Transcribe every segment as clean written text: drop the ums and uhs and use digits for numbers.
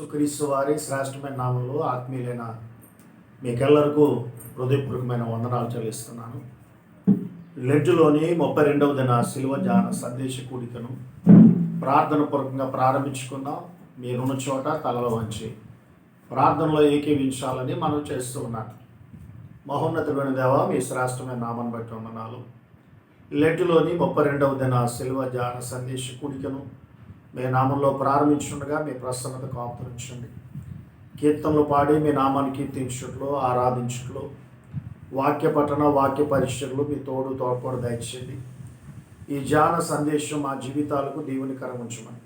యేసుక్రీస్తు వారి శ్రేష్టమైన నామంలో ఆత్మీయులైన మీకెల్లరికూ హృదయపూర్వకమైన వందనాలు చెల్లిస్తున్నాను. లెంటులోని 32వ దిన శిలువ ధ్యాన సందేశ కూడికను ప్రార్థన పూర్వకంగా ప్రారంభించుకుందాం. మీరున్న చోట తలలో వంచి ప్రార్థనలో ఏకీవించాలని మనం చేస్తూ ఉన్నాను. మహోన్నతుడైన దేవా, మీ శ్రేష్టమైన నామాన్ని బట్టి వందనాలు. లెంటులోని 32వ దిన శిలువ ధ్యాన సందేశ కూడికను మీ నామంలో ప్రారంభించుండగా మీ ప్రసన్నతకు ఆహ్వానించండి. కీర్తనలు పాడి మీ నామాన్ని కీర్తించుట్లో, ఆరాధించుట్లో, వాక్య పఠన వాక్య పరిచయలు మీ తోడ్పాటు దయచేయండి. ఈ ధ్యాన సందేశం మా జీవితాలకు దీవెనకరం ఉంచమని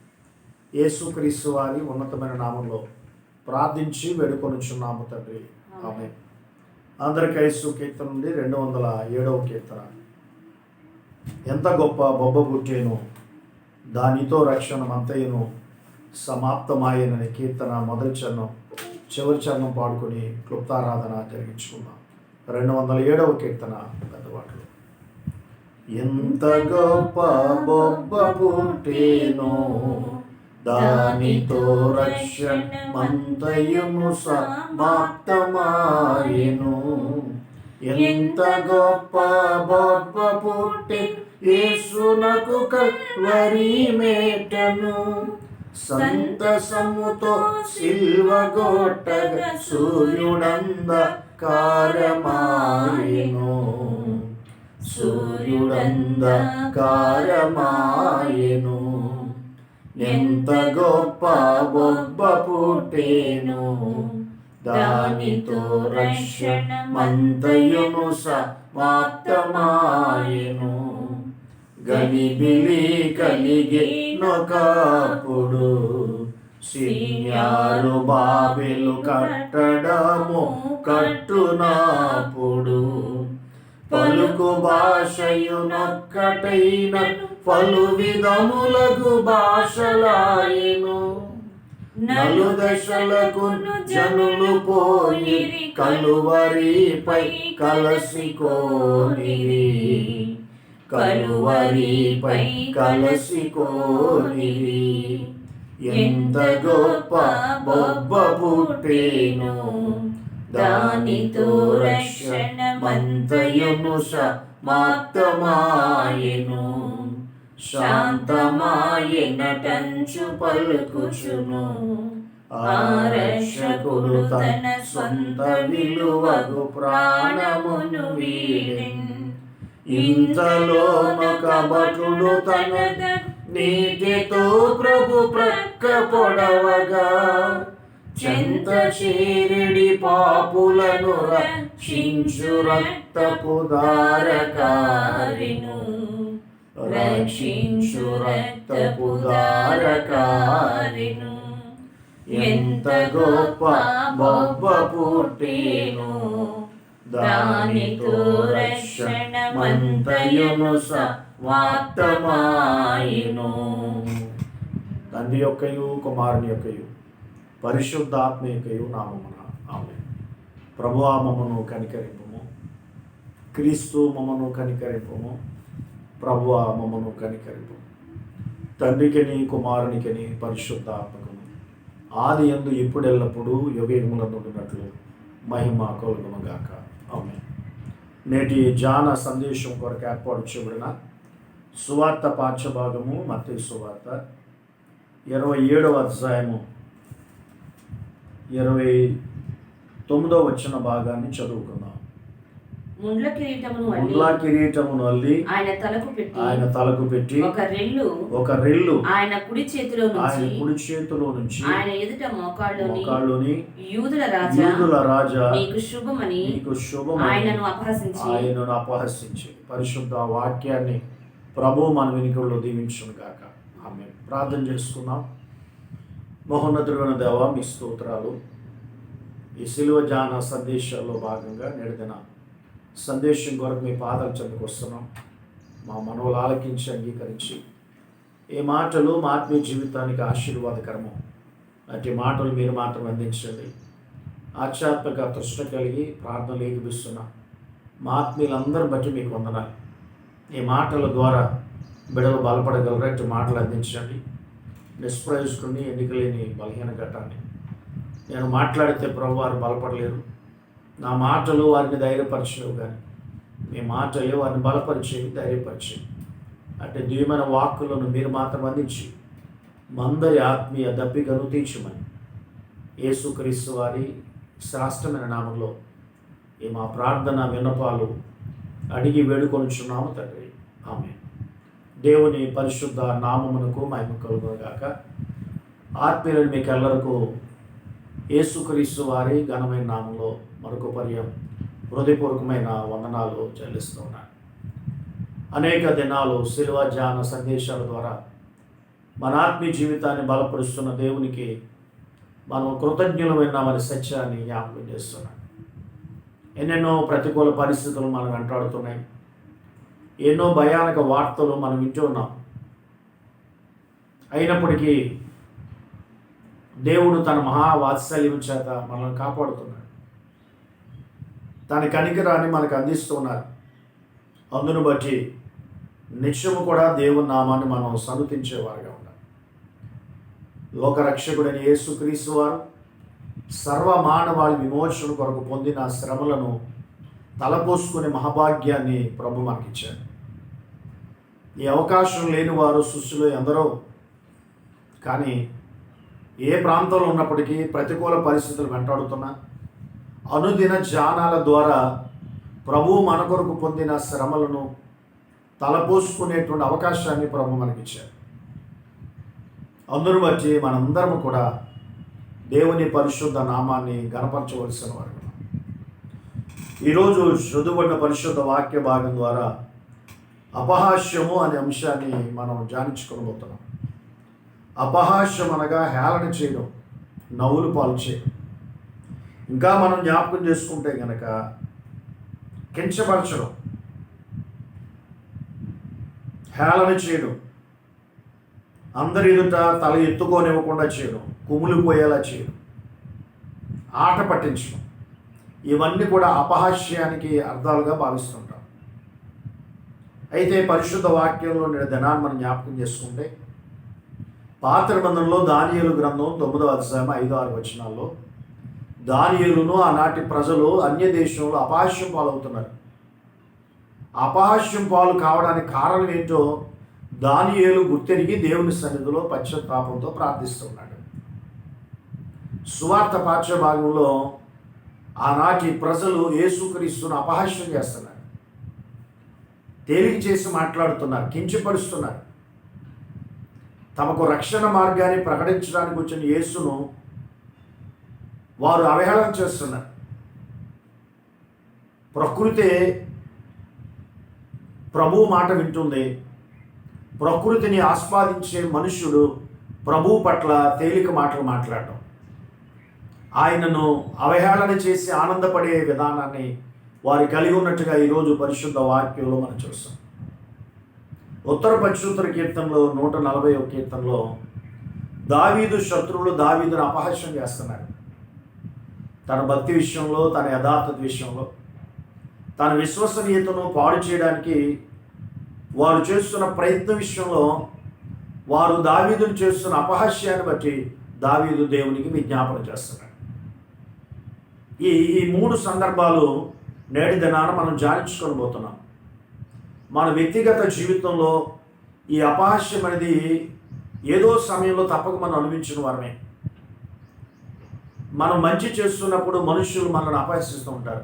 యేసుక్రీస్తు వారి ఉన్నతమైన నామంలో ప్రార్థించి వేడుకొనుచున్నాము తండ్రి, ఆమేన్. అందరికీ యేసు కీర్తన నుండి 207వ కీర్తన. ఎంత గొప్ప బొబ్బ పుట్టేను, దానితో రక్షణమంతయును సమాప్తమాయనని కీర్తన మొదటి చరణం చివరి చరణం పాడుకొని క్లుప్తారాధన జరిగించుకుందాం. 207వ కీర్తన పెద్దవాటిలో. ఎంత గొప్ప బొబ్బ పుట్టేను, దానితో రక్షణమంతయును సమాప్తమాయెను. ఎంత గొప్ప బొబ్బ పుట్టి యేసునకు కల్వరి మేటను, సంతసముతో సిల్వగొట్టగా సూర్యుడంధకారమాయెను, సూర్యుడంధకారమాయెను. ఎంత గొప్ప బొబ్బ పుట్టేను, దానితో రక్షణమంతయును సమాప్తమాయెను. గలిబిలి కలిగెనొకప్పుడు, సిన్యారు బాబెలు కట్టడము కట్టునప్పుడు, పలుకు భాషయునొక్కటైన పలు విధములకు భాషలాయెను. నలుదశలకు జనులు పోయిరి, కలువరిపై కలసికోనిరి, కలువరిపై కలసికోనిరి. ఎంత గొప్ప బొబ్బ పుట్టేను, దానితో రక్షణమంతయును సమాప్తమాయెను. శాంతమాయెనటంచు పలుకుచును, ఆ రక్షకుడు తన సొంత విలువగు ప్రాణమును వీడెన్. ఇంతలోనొక భటుడు తన నీటితో ప్రభు ప్రక్క పొడవగా, చెంత చేరిడి పాపులను రక్షించు రక్తపు ధారకారిను, రక్షించు రక్తపు ధారకారిను. ఎంత గొప్ప బొబ్బ పుట్టేను, దానితో రక్షణమంతయును సమాప్తమాయెను. తండ్రి యొక్కయు కుమారుని యొక్కయు పరిశుద్ధాత్మ యొక్కయు నామమున ఆమేన్. ప్రభువా, మమ్మను కనికరింపుము. క్రీస్తు మమ్మను కనికరింపుము. ప్రభువా, మమ్మను కనికరింపు. తండ్రికిని కుమారునికిని పరిశుద్ధాత్మకును ఆది యందు ఇప్పుడెల్లప్పుడు యుగయుగములందున్నట్లు మహిమ కలుగునుగాక. ఆమేన్. నేటి ధ్యాన సందేశం కొరకు ఏర్పాటు చేయబడిన సువార్త పాఠ్యభాగము మత్తయి సువార్త 27వ అధ్యాయము 29వ వచన భాగాన్ని చదువుకుందాం. ముండ్ల కిరీటమును అల్లి ఆయన తలకు పెట్టి ఒక రెల్లు ఆయన కుడి చేతిలో నుంచి ఆయన ఎదుట మోకాళ్ళలోని యూదుల రాజా నీకు శుభమని ఆయనను అపహసించి పరిశుద్ధ వాక్యాన్ని ప్రభు మన వెనుకల్లో దీవించును గాక. ఆమేన్. ప్రార్థన చేసుకుందాం. మహోన్నతుడైన దేవా, మీ స్తోత్రాలు. ఈ శిలువ ధ్యాన సందేశాల్లో భాగంగా నేడుదిన సందేశం కొరకు మీ పాదాలు చెందుకు వస్తున్నాం. మా మనవులు ఆలకించి అంగీకరించి ఈ మాటలు మా ఆత్మీయ జీవితానికి ఆశీర్వాదకరము అట్టి మాటలు మీరు మాత్రం అందించండి. ఆధ్యాత్మిక తృష్ణ కలిగి ప్రార్థనలు ఏగిపిస్తున్న మా ఆత్మీయులందరూ బట్టి మీకు వందనాలు. ఈ మాటల ద్వారా బిడలు బలపడగలరు. అట్టి మాటలు అందించండి. నిష్ప్రయోజకుని ఎన్నికలేని బలహీన ఘట్టాన్ని నేను మాట్లాడితే ప్రభు వారు బలపడలేరు, నా మాటలు వారిని ధైర్యపరిచేవి, కానీ మీ మాటలే వారిని బలపరిచేవి, ధైర్యపరిచేవి. అంటే దివ్యమైన వాక్కులను మీరు మాత్రం అందించి మందరి ఆత్మీయ దప్పికను తీర్చమని యేసుక్రీస్తు వారి శ్రేష్టమైన నామంలో ఈ మా ప్రార్థన విన్నపాలు అడిగి వేడుకొనుచున్నాము తండ్రి, ఆమేన్. దేవుని పరిశుద్ధ నామమునకు మహిమ కలుగునుగాక. ఆత్మీయులను మీకెల్లరకు యేసుక్రీస్తు వారి ఘనమైన నామంలో మరొక పర్యం హృదయపూర్వకమైన వందనాలు చెల్లిస్తున్నాను. అనేక దినాలు శిలువ ధ్యాన సందేశాల ద్వారా మన ఆత్మీయ జీవితాన్ని బలపరుస్తున్న దేవునికి మనం కృతజ్ఞులమైనామని సత్యాన్ని జ్ఞాపకం చేస్తున్నాం. ఎన్నెన్నో ప్రతికూల పరిస్థితులు మనం వెంటాడుతున్నాయి, ఎన్నో భయానక వార్తలు మనం వింటూ ఉన్నాం. అయినప్పటికీ దేవుడు తన మహావాత్సల్యం చేత మనల్ని కాపాడుతున్నాడు, తన కనికరాన్ని మనకు అందిస్తున్నారు. అందును బట్టి నిత్యము కూడా దేవుని నామాన్ని మనం సన్నుతించేవారుగా ఉండాలి. లోకరక్షకుడైన యేసుక్రీస్తు వారు సర్వమానవాళి విమోచన కొరకు పొందిన శ్రమలను తలపోసుకునే మహాభాగ్యాన్ని ప్రభు మనకిచ్చాడు. ఈ అవకాశం లేని వారు సృష్టిలో ఎందరో, కానీ ఏ ప్రాంతంలో ఉన్నప్పటికీ ప్రతికూల పరిస్థితులు వెంటాడుతున్నా అనుదిన ధ్యానాల ద్వారా ప్రభు మన కొరకు పొందిన శ్రమలను తలపోసుకునేటువంటి అవకాశాన్ని ప్రభు మనకిచ్చారు. అందును బట్టి మనందరం కూడా దేవుని పరిశుద్ధ నామాన్ని గణపరచవలసిన వారు. ఈరోజు చదువుబడిన పరిశుద్ధ వాక్య భాగం ద్వారా అపహాస్యము అనే అంశాన్ని మనం ధ్యానించుకోబోతున్నాం. అపహాస్యం అనగా హేళన చేయడం, నవ్వులు పాలు చేయడం. ఇంకా మనం జ్ఞాపకం చేసుకుంటే కనుక కించపరచడం, హేళన చేయడం, అందరి ఎదుట తల ఎత్తుకోనివ్వకుండా చేయడం, కుమిలిపోయేలా చేయడం, ఆట పట్టించడం, ఇవన్నీ కూడా అపహాస్యానికి అర్థాలుగా భావిస్తుంటాం. అయితే పరిశుద్ధ వాక్యంలో నేడు దినాన్ని మనం జ్ఞాపకం చేసుకుంటే పాత నిబంధనలో దానియేలు గ్రంథం 9వ అధ్యాయం 5-6 వచనాల్లో దానియేలును ఆనాటి ప్రజలు అన్య దేశంలో అపహాస్యం పాలవుతున్నారు. అపహాస్యం పాలు కావడానికి కారణం ఏంటో దానియేలు గుర్తెరిగి దేవుని సన్నిధిలో పశ్చాత్తాపంతో ప్రార్థిస్తున్నాడు. సువార్త పాఠ్య భాగంలో ఆనాటి ప్రజలు యేసుక్రీస్తును అపహాస్యం చేస్తున్నారు, తేలిక చేసి మాట్లాడుతున్నారు, కించపరుస్తున్నారు. తమకు రక్షణ మార్గాన్ని ప్రకటించడానికి వచ్చిన యేసును వారు అవహేళన చేస్తున్నారు. ప్రకృతే ప్రభు మాట వింటుంది. ప్రకృతిని ఆస్వాదించే మనుష్యుడు ప్రభు పట్ల తేలిక మాటలు మాట్లాడటం, ఆయనను అవహేళన చేసి ఆనందపడే విధానాన్ని వారు కలిగి ఉన్నట్టుగా ఈరోజు పరిశుద్ధ వాక్యంలో మనం చూస్తాం. ఉత్తర పశ్చిమోత్తర కీర్తనలో 140వ కీర్తనలో దావీదు శత్రువులు దావీదును అపహాస్యం చేస్తున్నారు. తన భక్తి విషయంలో, తన యథార్థత విషయంలో, తన విశ్వసనీయతను పాడు చేయడానికి వారు చేస్తున్న ప్రయత్నం విషయంలో వారు దావీదును చేస్తున్న అపహాస్యాన్ని బట్టి దావీదు దేవునికి విజ్ఞాపన చేస్తున్నాడు. ఈ 3 సందర్భాలు నేటి దినాన మనం ధ్యానించుకొని పోతున్నాం. మన వ్యక్తిగత జీవితంలో ఈ అపహాస్యం అనేది ఏదో సమయంలో తప్పక మనం అనుభవించిన వారమే. మనం మంచి చేస్తున్నప్పుడు మనుషులు మనల్ని అపహసిస్తూ ఉంటారు.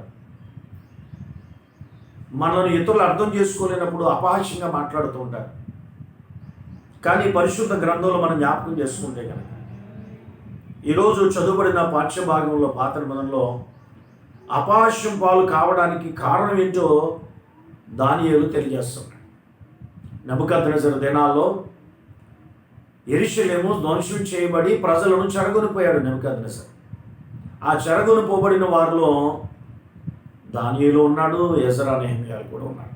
మనల్ని ఇతరులు అర్థం చేసుకోలేనప్పుడు అపహాస్యంగా మాట్లాడుతూ ఉంటారు. కానీ పరిశుద్ధ గ్రంథంలో మనం జ్ఞాపకం చేసుకుంటే కనుక ఈరోజు చదువుబడిన పాఠ్య భాగంలో పాత నిబంధనలో అపహాస్యం పాలు కావడానికి కారణం ఏంటో దానియేలు తెలియజేస్తున్నాడు. నెబుకద్నెజరు దినాల్లో యెరూషలేము ధ్వంసం చేయబడి ప్రజలను చెరగొనిపోయాడు నెబుకద్నెజరు. ఆ చెరగొనిపోబడిన వారిలో దానియేలు ఉన్నాడు, ఎజ్రా, నెహెమ్యాలు కూడా ఉన్నాడు.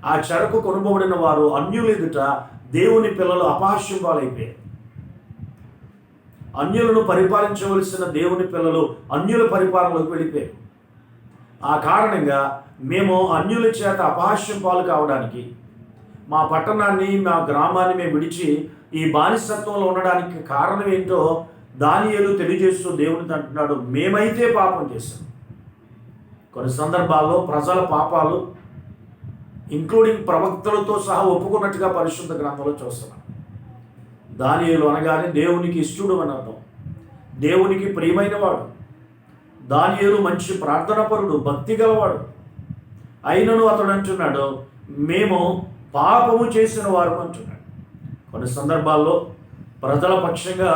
ఆ చెరకు కొనుబడిన వారు అన్యుల ఎదుట దేవుని పిల్లలు అపహాస్యం పాలైపోయారు. అన్యులను పరిపాలించవలసిన దేవుని పిల్లలు అన్యుల పరిపాలనలోకి వెళ్ళిపోయారు. ఆ కారణంగా మేము అన్యుల చేత అపహాస్యం పాలు కావడానికి, మా పట్టణాన్ని, మా గ్రామాన్ని మేము విడిచి ఈ బానిసత్వంలో ఉండడానికి కారణం ఏంటో దానియేలు తెలియజేస్తూ దేవునితో అంటున్నాడు, మేమైతే పాపం చేశాం. కొన్ని సందర్భాల్లో ప్రజల పాపాలు ఇంక్లూడింగ్ ప్రవక్తలతో సహా ఒప్పుకున్నట్టుగా పరిశుద్ధ గ్రంథంలో చూస్తున్నాం. దానియేలు అనగానే దేవునికి ఇష్టడు అని అర్థం, దేవునికి ప్రియమైన వాడు. దానియేలు మంచి ప్రార్థనాపరుడు, భక్తి గలవాడు. అయినను అతడు అంటున్నాడు, మేము పాపము చేసిన వారు అంటున్నాడు. కొన్ని సందర్భాల్లో ప్రజల పక్షంగా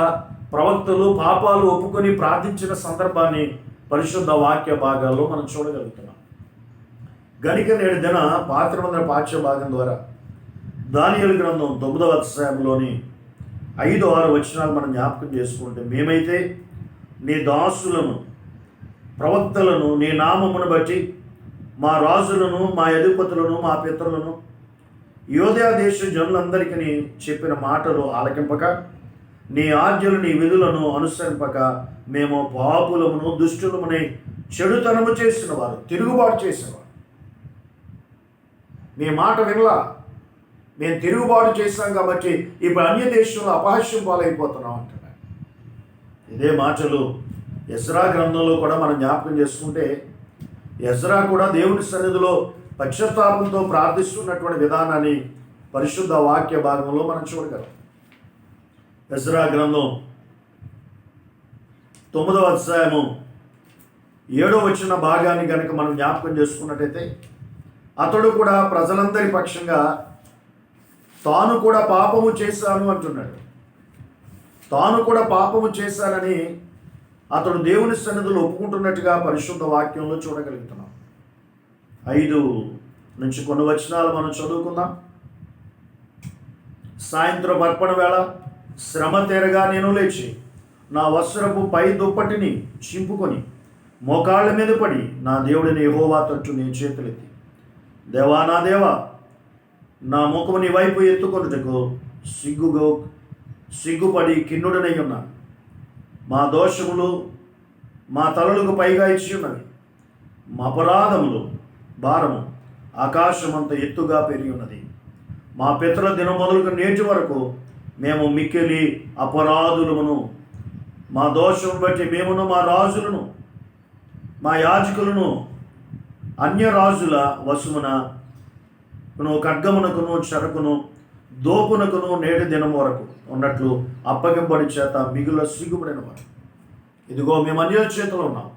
ప్రవక్తలు పాపాలు ఒప్పుకొని ప్రార్థించిన సందర్భాన్ని పరిశుద్ధ వాక్య భాగాల్లో మనం చూడగలుగుతున్నాం. గనుక నేడు దిన పాత్రమందర పాఠ్య భాగం ద్వారా దానియేలు గ్రంథం 9వ అధ్యాయంలోని 5-6 వచనాలు మనం జ్ఞాపకం చేసుకుంటే, మేమైతే నీ దాసులను ప్రవక్తలను నీ నామమును బట్టి మా రాజులను మా అధిపతులను మా పితరులను యోధా దేశ జనులందరికీ చెప్పిన మాటలు ఆలకింపక నీ ఆజ్ఞలు నీ విధులను అనుసరింపక మేము పాపులమును దుష్టులముని చెడుతనము చేసిన వారు, తిరుగుబాటు చేసినవారు. మీ మాట వినలా, మేము తిరుగుబాటు చేశాం కాబట్టి ఇప్పుడు అన్య దేశంలో అపహాస్యం పాలైపోతున్నాం అంటున్నాడు. ఇదే మాటలు ఎజ్రా గ్రంథంలో కూడా మనం జ్ఞాపకం చేసుకుంటే, ఎజ్రా కూడా దేవుని సన్నిధిలో పశ్చాత్తాపంతో ప్రార్థిస్తున్నటువంటి విధానాన్ని పరిశుద్ధ వాక్య భాగంలో మనం చూడగలం. ఎజ్రా గ్రంథం 9వ అధ్యాయము 7వ వచన భాగాన్ని కనుక మనం జ్ఞాపకం చేసుకున్నట్టయితే, అతడు కూడా ప్రజలందరి పక్షంగా తాను కూడా పాపము చేశాను అంటున్నాడు. తాను కూడా పాపము చేశానని అతడు దేవుని సన్నిధిలో ఒప్పుకుంటున్నట్టుగా పరిశుద్ధ వాక్యంలో చూడగలుగుతున్నాం. 5 నుంచి కొన్ని వచనాలు మనం చదువుకుందాం. సాయంత్రం అర్పణ వేళ శ్రమ తీరగా నేను లేచి నా వస్త్రపు పై దుప్పటిని చింపుకొని మోకాళ్ళ మీద పడి నా దేవుడిని యెహోవా తట్టు నేను చేతులెత్తి, దేవా నా దేవా, నా ముఖము నీ వైపు ఎత్తుకొనుటకు సిగ్గుపడి కిన్నుడనై ఉన్నాను. మా దోషములు మా తలలకు పైగా ఇచ్చి ఉన్నవి, మా అపరాధములు భారము ఆకాశమంత ఎత్తుగా పెరిగి ఉన్నది. మా పితరుల దినం మొదలుకు నేటి వరకు మేము మిక్కిలి అపరాధులమును. మా దోషం బట్టి మేమును మా రాజులను మా యాజకులను అన్య రాజుల వశమునకును ఖడ్గమునకును చెరకును దోపునకును నేటి దినం వరకు ఉన్నట్లు అప్పగింపడి చేత మిగుల సిగ్గుపడిన వారు. ఇదిగో మేము అన్యుల చేతిలో ఉన్నాం,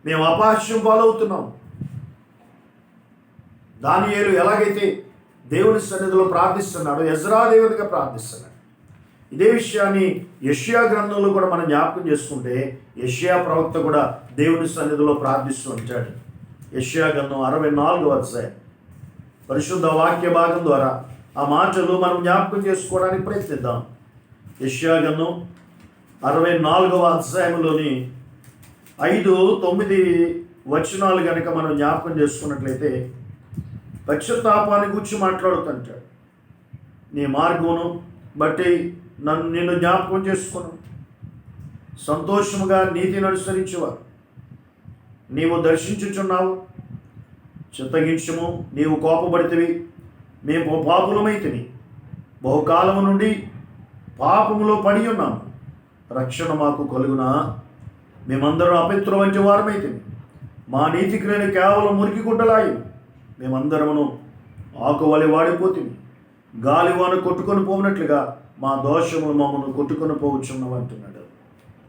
మేము అపహాస్యం పాలవుతున్నాం. దానియేలు ఎలాగైతే దేవుని సన్నిధిలో ప్రార్థిస్తున్నాడో ఎజ్రా దేవునిగా ప్రార్థిస్తున్నాడు. ఇదే విషయాన్ని యెషయా గ్రంథంలో కూడా మనం జ్ఞాపకం చేసుకుంటే, యెషయా ప్రవక్త కూడా దేవుని సన్నిధిలో ప్రార్థిస్తూ ఉంటాడు. యెషయా గ్రంథం 64వ అధ్యాయం పరిశుద్ధ వాక్య భాగం ద్వారా ఆ మాటలు మనం జ్ఞాపకం చేసుకోవడానికి ప్రయత్నిద్దాం. యెషయా గ్రంథం 64వ అధ్యాయంలోని 5-9 వచనాలు కనుక మనం జ్ఞాపకం చేసుకున్నట్లయితే, పశ్చాత్తాపాన్ని గురించి మాట్లాడుతుంటాడు. నీ మార్గమును బట్టి నిన్ను జ్ఞాపకం చేసుకును, సంతోషముగా నీతిని అనుసరించేవారు నీవు దర్శించుచున్నావు. చిత్తగించము, నీవు కోపపడితివి, మేము పాపులమైతివి, బహుకాలము నుండి పాపములో పడి ఉన్నాము, రక్షణ మాకు కలుగునా. మేమందరం అపిత్రు వంటి వారమైతివి, మా నీతి క్రియలు కేవలం మురికి గుడ్డలాయి. మేమందరమును ఆకువలి వాడిపోతుంది, గాలివాన కొట్టుకొని పోనట్లుగా మా దోషములు మమ్మల్ని కొట్టుకొని పోవచ్చున్నాం అంటున్నాడు.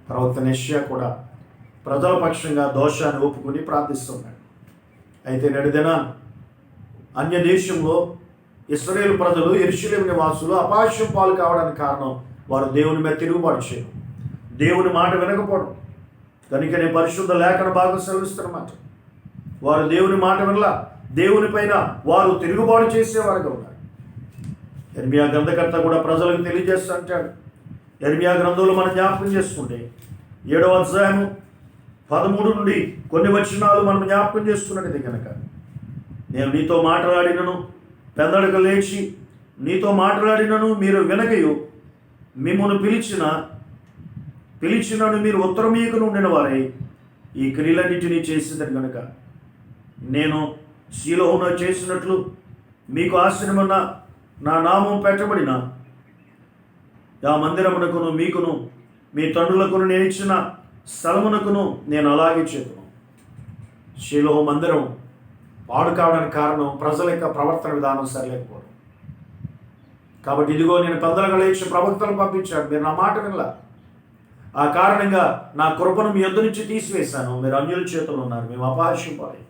ప్రవక్త యెషయా కూడా ప్రజల పక్షంగా దోషాన్ని ఒప్పుకొని ప్రార్థిస్తున్నాడు. అయితే నేడుదిన అన్య దేశంలో ఇశ్రాయేలు ప్రజలు, యెరూషలేము నివాసులు అపహాస్యం పాలు కావడానికి కారణం వారు దేవుని మీద తిరుగుబాటు చేయడం, దేవుని మాట వినకపోవడం. కనుకనే పరిశుద్ధ లేఖన భాగం సెలవిస్తున్నమాట, వారు దేవుని మాట వినలా, దేవుని పైన వారు తిరుగుబాటు చేసేవారుగా ఉన్నారు. యెర్మీయా గ్రంథకర్త కూడా ప్రజలకు తెలియజేస్తూ అంటాడు. యెర్మీయా గ్రంథంలో మనం జ్ఞాపకం చేసుకుంటే 7వ అధ్యాయము 13 నుండి కొన్ని వచనాలు మనం జ్ఞాపకం చేసుకున్నది కనుక, నేను నీతో మాట్లాడినను పెద్దలకు లేచి నీతో మాట్లాడినను మీరు వినకయు, మిమ్మల్ని పిలిచినను మీరు ఉత్తరమీయకు ఉండిన వారై ఈ క్రియలన్నిటినీ చేసిందని కనుక, నేను షీలోహులో చేసినట్లు మీకు ఆశ్రయమున్న నా నామం పెట్టబడిన ఆ మందిరమునకును మీకును మీ తండ్రులకు నేను ఇచ్చిన స్థలమునకును నేను అలాగే చేతును. షిలోహు మందిరం పాడు కావడానికి కారణం ప్రజల యొక్క ప్రవర్తన విధానం సరిలేకపోవడం. కాబట్టి ఇదిగో నేను పెద్దలుగా లేచి ప్రవక్తలను పంపించాడు, మీరు నా మాట వినలా. ఆ కారణంగా నా కృపను మీ యొద్ద నుంచి తీసివేశాను, మీరు అన్యుల చేతులు ఉన్నారు, మేము అపహాస్యం పాలి.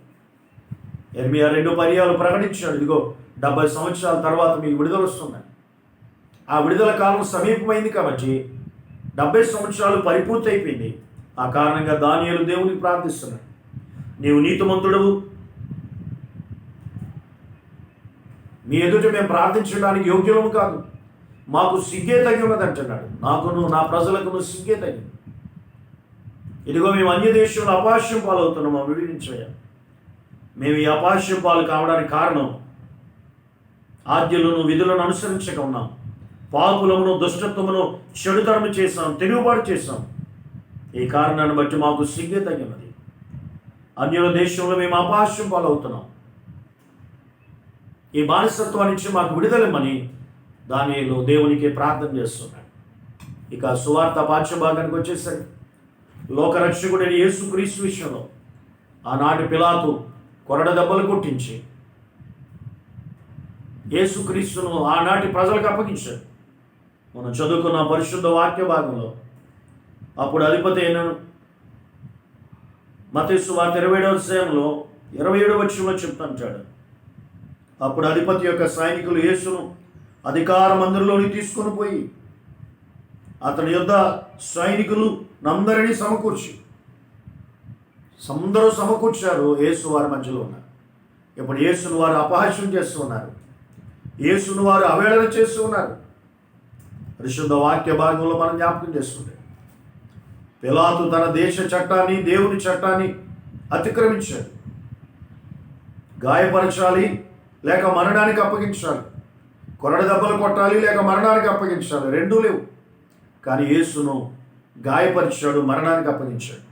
యెర్మీయా 2 పర్యాలు ప్రకటించాడు, ఇదిగో 70 సంవత్సరాల తర్వాత మీకు విడుదల వస్తుందని. ఆ విడుదల కాలం సమీపమైంది కాబట్టి 70 సంవత్సరాలు పరిపూర్తి అయిపోయింది. ఆ కారణంగా దానియేలు దేవునికి ప్రార్థిస్తున్నాడు, నీవు నీతిమంతుడవు, మీ ఎదుట మేము ప్రార్థించడానికి యోగ్యులము కాదు, మాకు సిగ్గే తగి ఉన్నది అంటున్నాడు. నాకును నా ప్రజలకును సిగ్గే తగి. ఇదిగో మేము అన్య దేశంలో అపహాస్యం పాలవుతున్నాము, విడిపించయ్యా. మేము ఈ అపహాస్యం పాలు కావడానికి కారణం ఆజ్ఞలను విధులను అనుసరించక ఉన్నాం, పాపులమును దుష్టత్వమును చెడుతనము చేశాం, తిరుగుబాటు చేశాం. ఈ కారణాన్ని బట్టి మాకు సిగ్గే తగినది. అన్యుల దేశంలో మేము అపహాస్యం పాలవుతున్నాం. ఈ బానిసత్వం నుంచి మాకు విడుదలమని దానియేలు దేవునికి ప్రార్థన చేస్తున్నాడు. ఇక సువార్త పాఠ్యభాగానికి వచ్చేసరికి లోకరక్షకుడైన యేసుక్రీస్తు విషయంలో ఆనాటి పిలాతు కొరడ దెబ్బలు కొట్టించి యేసుక్రీస్తును ఆనాటి ప్రజలకు అప్పగించాడు. మనం చదువుకున్న పరిశుద్ధ వాక్య భాగంలో అప్పుడు అధిపతి అయిన మత్తయి సువార్త 27వ అధ్యాయంలో 27వ వచనంలో చెప్తుంటాడు, అప్పుడు అధిపతి యొక్క సైనికులు యేసును అధికార మందిరంలోని తీసుకొని పోయి అతని యొద్ద సైనికులు అందరినీ అందరూ సమకూర్చారు. యేసు వారి మధ్యలో ఉన్నారు. ఇప్పుడు యేసును వారు అపహాస్యం చేస్తూ ఉన్నారు, యేసును వారు అవహేళన చేస్తూ ఉన్నారు. పరిశుద్ధ వాక్య భాగంలో మనం జ్ఞాపకం చేసుకుంటే పిలాతు తన దేశ చట్టాన్ని, దేవుని చట్టాన్ని అతిక్రమించాడు. గాయపరచాలి లేక మరణానికి అప్పగించాలి, కొరడ దెబ్బలు కొట్టాలి లేక మరణానికి అప్పగించాలి, రెండూ లేవు. కానీ యేసును గాయపరిచాడు, మరణానికి అప్పగించాడు.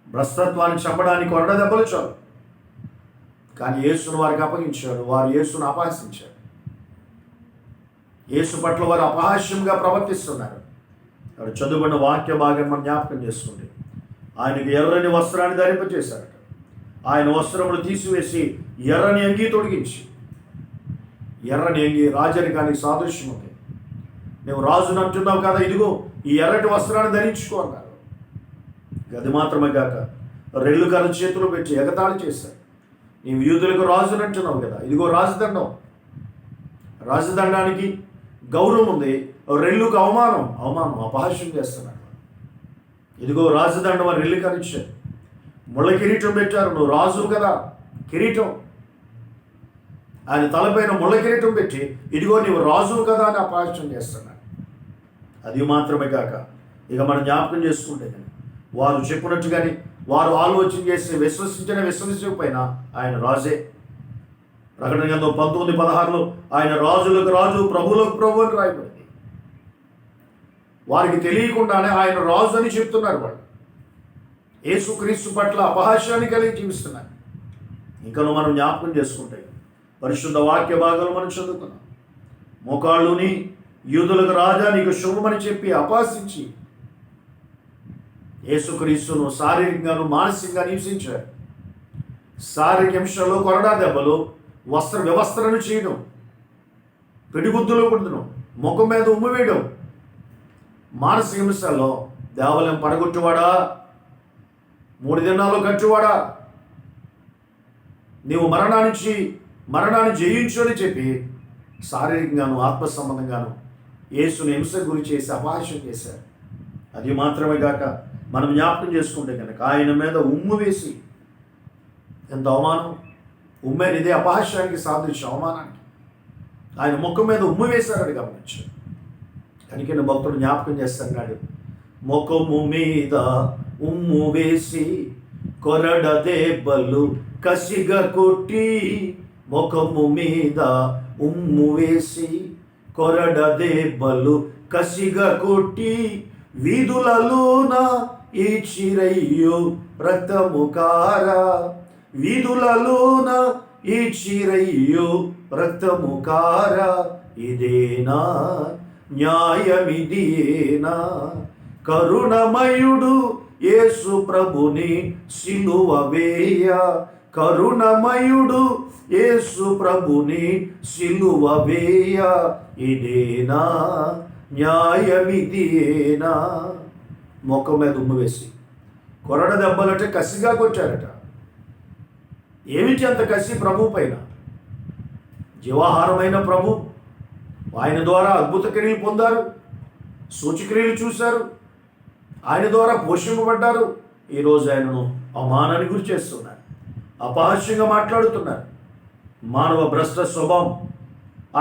భ్రష్టత్వాన్ని చంపడానికి కొరడ దెబ్బలు చాలు, కానీ యేసును వారికి అప్పగించాడు. వారు యేసును అపహాసించారు. యేసు పట్ల వారు అపహాస్యంగా ప్రవర్తిస్తున్నారు. అక్కడ చదువుకున్న వాక్య భాగం మనం జ్ఞాపకం చేసుకుంటే ఆయనకు ఎర్రని వస్త్రాన్ని ధరింపచేశారట. ఆయన వస్త్రములు తీసివేసి ఎర్రని అంగీ తొడిగించి, ఎర్రని అంగీ రాజరికానికి సాదృశ్యం ఉంది. నువ్వు రాజును అంటున్నావు కదా, ఇదిగో ఈ ఎర్రటి వస్త్రాన్ని ధరించుకో అన్నారు. అది మాత్రమే కాక రెల్లు కర్ర చేతులు పెట్టి ఎగతాళి చేశారు. నీవు యూదులకు రాజును అంటున్నావు కదా, ఇదిగో రాజదండం. రాజదండానికి గౌరవం ఉంది, రెల్లుకు అవమానం, అపహాస్యం చేస్తున్నాడు. ఇదిగో రాజదండం అని రెల్లు కరిచారు. ముళ్ళ కిరీటం పెట్టారు, నువ్వు రాజు కదా, కిరీటం. ఆయన తలపైన ముళ్ళ కిరీటం పెట్టి ఇదిగో నీవు రాజు కదా అని అపహాస్యం చేస్తున్నాడు. అది మాత్రమే కాక ఇక మనం జ్ఞాపకం చేసుకుంటే వారు చెప్పినట్టుగానే వారు ఆలోచన చేసి విశ్వసించకపోయినా ఆయన రాజే. ప్రకటన గ్రంథం 19:16 ఆయన రాజులకు రాజు, ప్రభువులకు ప్రభు అని రాయబడింది. వారికి తెలియకుండానే ఆయన రాజు అని చెప్తున్నారు. వాళ్ళు యేసుక్రీస్తు పట్ల అపహాస్యాన్ని కలిగి జీవిస్తున్నారు. ఇంకను మనం జ్ఞాపకం చేసుకుంటే పరిశుద్ధ వాక్య భాగాలు మనం చదువుకున్నాం. మోకాళ్ళుని యూదులకు రాజా నీకు శుభమని చెప్పి అపహాసించి యేసుక్రీస్తును శారీరకంగాను మానసికంగా హింసించారు. శారీరక హింసలో కొరడా దెబ్బలు, వివస్త్రను చేయడం, పిడిగుద్దులు కొట్టడం, ముఖం మీద ఉమ్ము వేయడం. మానసిక హింసలో దేవాలయం పడగొట్టువాడా, 3 దినాలు కట్టువాడా, నీవు మరణాన్ని జయించు అని చెప్పి శారీరకంగాను ఆత్మ సంబంధంగాను యేసుని హింస గురి చేసి అపహాస్యం చేశారు. అది మాత్రమే కాక మనం జ్ఞాపకం చేసుకుంటే కనుక ఆయన మీద ఉమ్ము వేసి, ఎంత అవమానం! ఉమ్మేది ఇదే అపహాస్యానికి సాదృశ్యం, అవమానానికి. ఆయన ముఖం మీద ఉమ్ము వేశారని గమనించాడు. కనుక భక్తుడు జ్ఞాపకం చేస్తున్నాడు, ముఖము మీద ఉమ్ము వేసి కొరడ దెబ్బలు కసిగా కొట్టి, ముఖము మీద ఉమ్ము వేసి కొరడ దెబ్బలు కసిగా కొట్టి, వీధులలోన ఈడ్చిరయ్యో రక్తము కార, వీధులలోన ఈడ్చిరయ్యో రక్తము కార, ఇదేనా న్యాయమిదేనా, కరుణమయుడు యేసు ప్రభుని సిలువ వేయ, కరుణమయుడు యేసు ప్రభుని సిలువ వేయ, ఇదేనా న్యాయమిదేనా. ముఖం మీద ఉమ్ము వేసి కొరడ దెబ్బలంటే కసిగా కొట్టారట. ఏమిటి అంత కసి ప్రభు పైన? జీవాహారమైన ప్రభు, ఆయన ద్వారా అద్భుత క్రియలు పొందారు, సూచక్రియలు చూశారు, ఆయన ద్వారా పోషింపబడ్డారు. ఈరోజు ఆయనను అవమానానికి గురి చేస్తున్నారు, అపహాస్యంగా మాట్లాడుతున్నారు. మానవ భ్రష్ట స్వభావం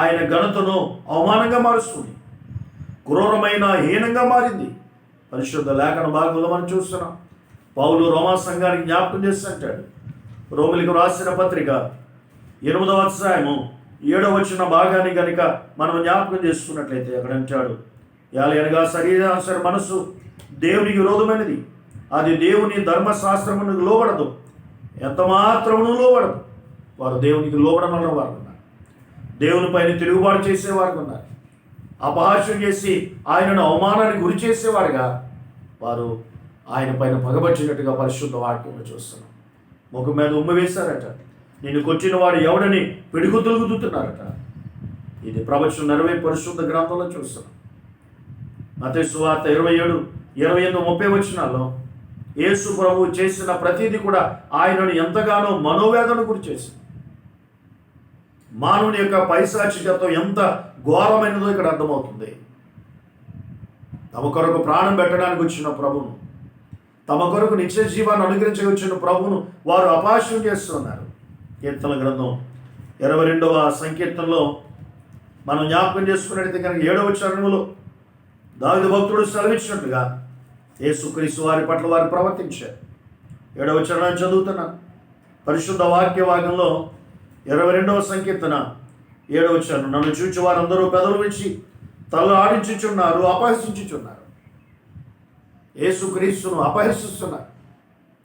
ఆయన ఘనతను అవమానంగా మారుస్తుంది, క్రూరమైన హీనంగా మారింది. పరిశుద్ధ లేఖన భాగంలో మనం చూస్తున్నాం. పౌలు రోమా సంఘానికి జ్ఞాపకం చేసి అంటాడు, రోమిలకు రాసిన పత్రిక 8వ అధ్యాయము 7వ వచన భాగాన్ని కనుక మనం జ్ఞాపకం చేసుకున్నట్లయితే అక్కడ అంటాడు, అనగా శరీరానుసార మనసు దేవునికి విరోధమైనది, అది దేవుని ధర్మశాస్త్రమునకు లోబడదు, ఎంత మాత్రమును లోబడదు. వారు దేవునికి లోబడనన్న వారు ఉన్నారు, దేవుని పైన తిరుగుబాటు చేసేవారు ఉన్నారు, అపహాస్యం చేసి ఆయనను అవమానానికి గురి చేసేవారుగా వారు ఆయన పైన పగబట్టినట్టుగా పరిశుద్ధ వాక్యంలో చూస్తున్నాం. ముఖం మీద ఉమ్మ వేశారట, నిన్ను కొట్టిన వాడు ఎవడని పిడుగుతులు గుద్దుతున్నారట. ఇది ప్రవచనం నెరవే పరిశుద్ధ గ్రంథంలో చూస్తున్నాం. మత్తయి సువార్త 27, 28, 30 వచనాల్లో యేసు ప్రభువు చేసిన ప్రతిదీ కూడా ఆయనను ఎంతగానో మనోవేదన గురి చేసింది. మానవుని యొక్క పైశాచికత్వం ఎంత ఘోరమైనదో ఇక్కడ అర్థమవుతుంది. తమ కొరకు ప్రాణం పెట్టడానికి వచ్చిన ప్రభును, తమ కొరకు నిత్య జీవాన్ని అనుగ్రహించి వచ్చిన ప్రభును వారు అపహాస్యం చేస్తున్నారు. కీర్తన గ్రంథం 22వ సంకీర్తనలో మనం జ్ఞాపకం చేసుకున్నట్లయితే కనుక 7వ చరణంలో దావీదు భక్తుడు సెలవిచ్చినట్లుగా యేసుక్రీస్తు వారి పట్ల వారు ప్రవర్తించారు. 7వ చరణాన్ని చదువుతున్నాను. పరిశుద్ధ వాక్య భాగంలో 22వ సంకీర్తన 7వ చరణం, నన్ను చూచి వారందరూ పెదవులు విడిచి తల ఆడించుచున్నారు, అపహసించుచున్నారు. యేసుక్రీస్తును అపహసిస్తున్నారు.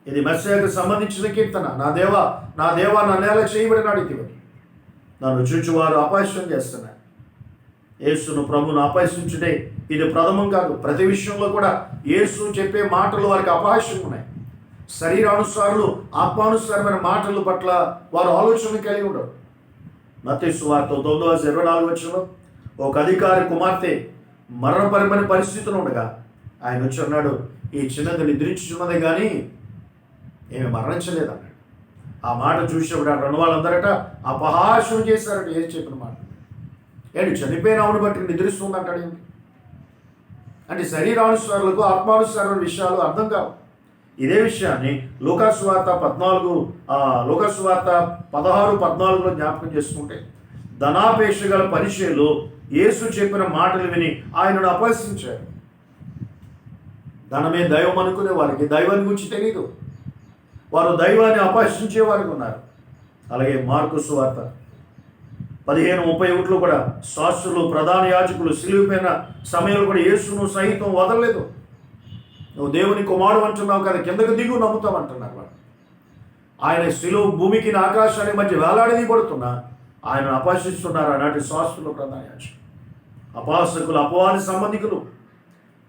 ఇది మెస్సీయాకు సంబంధించిన కీర్తన. నా దేవా నా దేవా నా నేల చేయబడినాడు ఇటీవలి. నన్ను చూచి వారు అపహస్యం చేస్తున్నారు. యేసును ప్రభును అపహసించుటే ఇది ప్రథమం కాదు. ప్రతి విషయంలో కూడా యేసు చెప్పే మాటలు వారికి అపహాస్యం ఉన్నాయి. శరీరానుసారులు ఆత్మానుసారమైన మాటల పట్ల వారు ఆలోచన కలిగి ఉండరు. మత్తయి సువార్త 9:24 వచనంలో ఒక అధికారి కుమార్తె మరణపరమైన పరిస్థితులు ఉండగా ఆయన వచ్చి అన్నాడు, ఈ చిన్నది నిద్రించుచున్నదే కానీ ఏమి మరణించలేదన్నాడు. ఆ మాట చూసేప్పుడు అక్కడ ఉన్న వాళ్ళందరట అపహాస్యం చేశారట ఏం చెప్పిన మాట. ఏంటి చనిపోయిన ఆవును బట్టి నిద్రిస్తుంది అంటాడు ఏంటి అంటే శరీరానుసారులకు ఆత్మానుసారమైన విషయాలు అర్థం కావు. ఇదే విషయాన్ని లూకాసు వార్త 16:14 జ్ఞాపకం చేసుకుంటే ధనాపేక్ష గల పరిచయులు యేసు చెప్పిన మాటలు విని ఆయనను అపహసించారు. ధనమే దైవం అనుకునే వారికి దైవాన్ని గురించి తెలియదు, వారు దైవాన్ని అపహసించే వారికి ఉన్నారు. అలాగే మార్కు సువార్త 15:31 కూడా శాస్త్రులు ప్రధాన యాజకులు సిలువపైన సమయంలో కూడా యేసును సహితం వదలలేదు. నువ్వు దేవుని కుమారుడు అంటున్నావు కదా, కిందకు దిగు నమ్ముతామంటున్నారు వాడు. ఆయన శిలువ భూమికి ఆకాశానికి మధ్య వేలాడదీయబడుతున్నా ఆయన అపహసిస్తున్నారు ఆనాటి శాస్త్రులు ప్రధాన యాజకులు. అపహాసకులు అపవాది సంబంధికులు.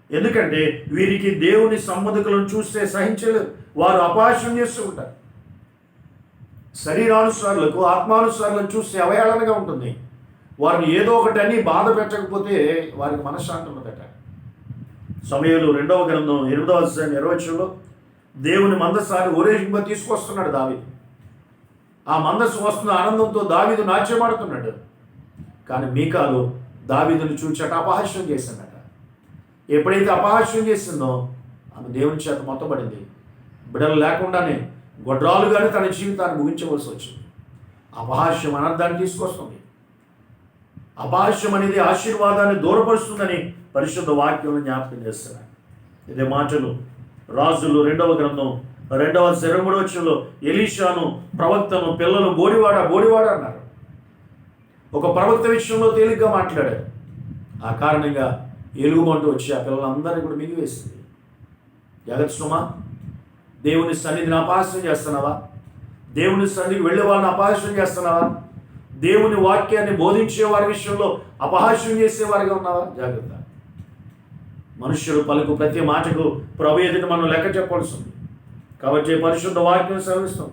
ఎందుకంటే వీరికి దేవుని సంబంధికులను చూస్తే సహించలేదు, వారు అపహాస్యం చేస్తూ ఉంటారు. శరీరానుసారులకు ఆత్మానుసారులను చూస్తే అవహేళనగా ఉంటుంది. వారిని ఏదో ఒకటి అని బాధ పెట్టకపోతే వారికి మనశ్శాంతి ఉండదట. సమూయేలు 2వ గ్రంథం 8వ అధ్యాయం 20వ వచనంలో దేవుని మందసాన్ని ఊరేగింప తీసుకొస్తున్నాడు దావీదు. ఆ మందస్సు వస్తున్న ఆనందంతో దావీదు నాట్యమాడుతున్నాడు. కానీ మీకాలు దావీదును చూచట అపహాస్యం చేసిందట. ఎప్పుడైతే అపహాస్యం చేసిందో ఆమె దేవుని చేత మొత్తబడింది. బిడ్డలు లేకుండానే గొడ్రాలుగానే తన జీవితాన్ని ముగించవలసి వచ్చింది. అపహాస్యం అనర్థాన్ని తీసుకొస్తుంది. అపహాస్యం అనేది ఆశీర్వాదాన్ని దూరపరుస్తుందని పరిశుద్ధ వాక్యంలో జ్ఞాపకం చేస్తున్నారు. ఇదే మాటలు రాజులు 2వ గ్రంథం 2వ అధ్యాయం 3వ వచనంలో ఎలీషాను ప్రవక్తను పిల్లలు బోడివాడ అన్నారు. ఒక ప్రవక్త విషయంలో తేలిగ్గా మాట్లాడారు. ఆ కారణంగా ఎలుగుమంటూ వచ్చి ఆ పిల్లలందరినీ కూడా మిగివేసింది. జగత్ సుమా, దేవుని సన్నిధిని అపహాస్యం చేస్తున్నావా? దేవుని సన్నిధికి వెళ్ళే వాళ్ళని అపహాస్యం చేస్తున్నావా? దేవుని వాక్యాన్ని బోధించే వారి విషయంలో అపహాస్యం చేసేవారిగా ఉన్నావా? జాగ్రత్త. మనుష్యులు పలుకు ప్రతి మాటకు ప్రభు ఎదుట మనం లెక్క చెప్పాల్సి ఉంది. కాబట్టి పరిశుద్ధ వాక్యం సెలవిస్తాం.